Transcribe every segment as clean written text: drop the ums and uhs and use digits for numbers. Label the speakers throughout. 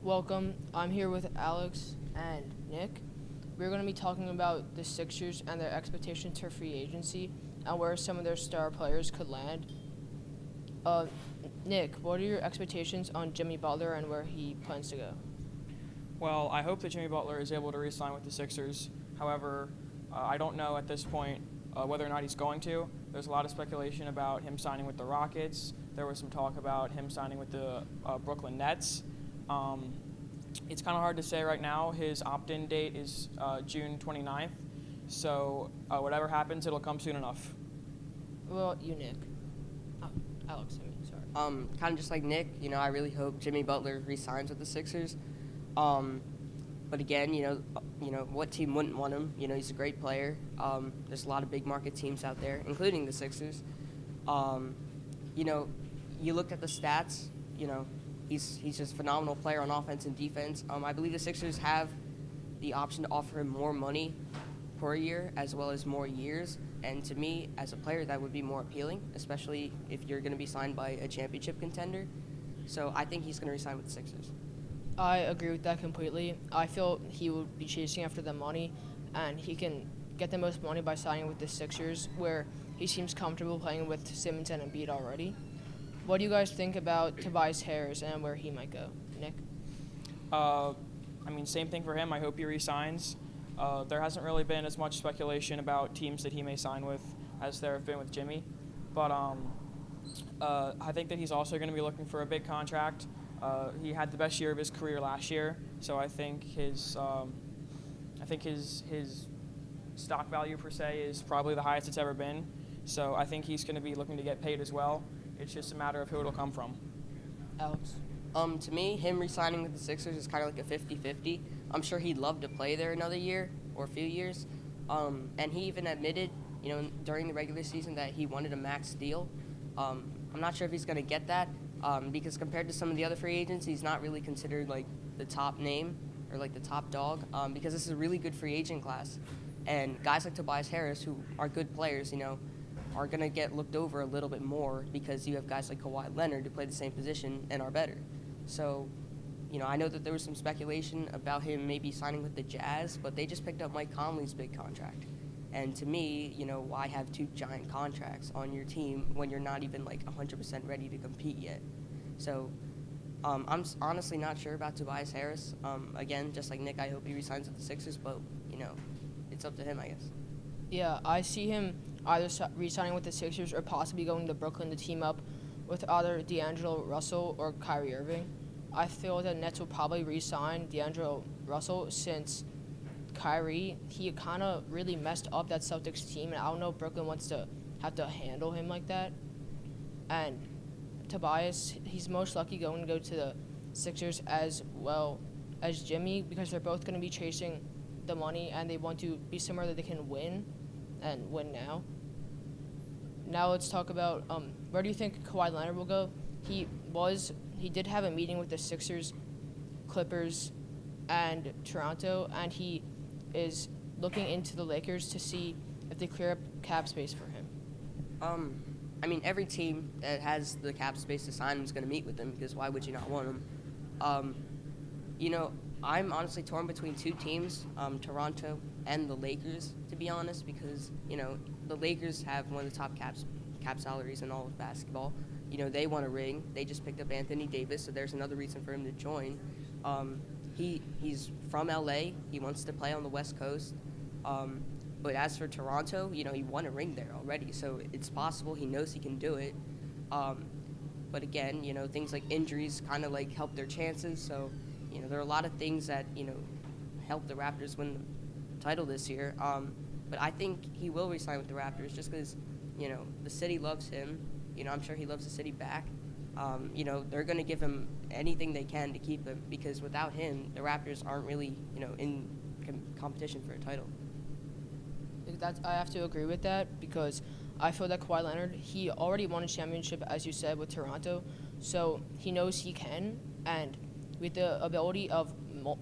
Speaker 1: Welcome. I'm here with Alex and Nick. We're going to be talking about the Sixers and their expectations for free agency and where some of their star players could land. Uh, Nick, what are your expectations on Jimmy Butler and where he plans to go?
Speaker 2: Well, I hope that Jimmy Butler is able to re-sign with the Sixers. However, I don't know at this point whether or not he's going to. There's a lot of speculation about him signing with the Rockets. There was some talk about him signing with the Brooklyn Nets. Um, it's kind of hard to say right now. His opt-in date is June 29th. So whatever happens, it'll come soon enough.
Speaker 1: Well, you, Nick. Oh, Alex, I mean, sorry.
Speaker 3: Kind of just like Nick, I really hope Jimmy Butler re-signs with the Sixers. But again, what team wouldn't want him? He's a great player. There's a lot of big market teams out there, including the Sixers. You look at the stats. He's just a phenomenal player on offense and defense. I believe the Sixers have the option to offer him more money per year as well as more years. And to me, as a player, that would be more appealing, especially if you're going to be signed by a championship contender. So I think he's going to re-sign with the Sixers.
Speaker 1: I agree with that completely. I feel he would be chasing after the money, and he can get the most money by signing with the Sixers, where he seems comfortable playing with Simmons and Embiid already. What do you guys think about Tobias Harris and where he might go? Nick?
Speaker 2: Same thing for him. I hope he re-signs. There hasn't really been as much speculation about teams that he may sign with as there have been with Jimmy. But I think that he's also going to be looking for a big contract. He had the best year of his career last year, so I think his stock value per se is probably the highest it's ever been. So I think he's going to be looking to get paid as well. It's just a matter of who it'll come from.
Speaker 1: Alex?
Speaker 3: To me, him re-signing with the Sixers is kind of like a 50-50. I'm sure he'd love to play there another year or a few years. And he even admitted, during the regular season that he wanted a max deal. I'm not sure if he's going to get that because compared to some of the other free agents, he's not really considered like the top name or like the top dog because this is a really good free agent class. And guys like Tobias Harris, who are good players, are going to get looked over a little bit more because you have guys like Kawhi Leonard who play the same position and are better. So, I know that there was some speculation about him maybe signing with the Jazz, but they just picked up Mike Conley's big contract. And to me, why have two giant contracts on your team when you're not even like 100% ready to compete yet? So, I'm honestly not sure about Tobias Harris. Again, just like Nick, I hope he resigns with the Sixers, but, it's up to him, I guess.
Speaker 1: Yeah, I see him either re-signing with the Sixers or possibly going to Brooklyn to team up with either D'Angelo Russell or Kyrie Irving. I feel that Nets will probably re-sign D'Angelo Russell since Kyrie, he kind of really messed up that Celtics team, and I don't know if Brooklyn wants to have to handle him like that. And Tobias, he's most likely going to go to the Sixers as well as Jimmy because they're both going to be chasing the money and they want to be somewhere that they can win and win now. Now let's talk about where do you think Kawhi Leonard will go? He did have a meeting with the Sixers, Clippers, and Toronto, and he is looking into the Lakers to see if they clear up cap space for him.
Speaker 3: Every team that has the cap space to sign him is going to meet with him because why would you not want him? I'm honestly torn between two teams, Toronto and the Lakers, to be honest, because, the Lakers have one of the top cap salaries in all of basketball. They want a ring. They just picked up Anthony Davis, so there's another reason for him to join. He's from LA. He wants to play on the West Coast. But as for Toronto, he won a ring there already, so it's possible he knows he can do it. But again, things like injuries kind of like help their chances, so there are a lot of things that, help the Raptors win the title this year. But I think he will re-sign with the Raptors just because, the city loves him. I'm sure he loves the city back. They're going to give him anything they can to keep him because without him, the Raptors aren't really, in competition for a title.
Speaker 1: I have to agree with that because I feel that Kawhi Leonard, he already won a championship, as you said, with Toronto, so he knows he can, and with the ability of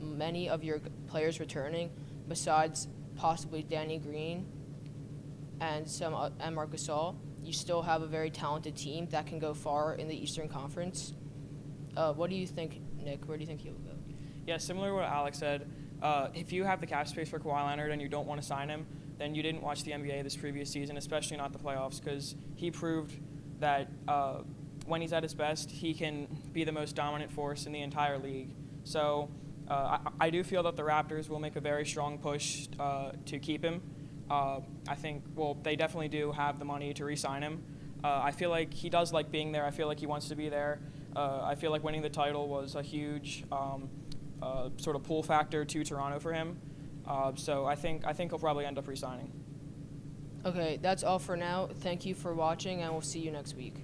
Speaker 1: many of your players returning, besides possibly Danny Green and Marc Gasol, you still have a very talented team that can go far in the Eastern Conference. What do you think, Nick? Where do you think he'll go?
Speaker 2: Yeah, similar to what Alex said, if you have the cap space for Kawhi Leonard and you don't want to sign him, then you didn't watch the NBA this previous season, especially not the playoffs, because he proved that when he's at his best, he can be the most dominant force in the entire league. So I do feel that the Raptors will make a very strong push to keep him. I think, well, they definitely do have the money to re-sign him. I feel like he does like being there. I feel like he wants to be there. I feel like winning the title was a huge sort of pull factor to Toronto for him. So I think he'll probably end up re-signing.
Speaker 1: Okay, that's all for now. Thank you for watching, and we'll see you next week.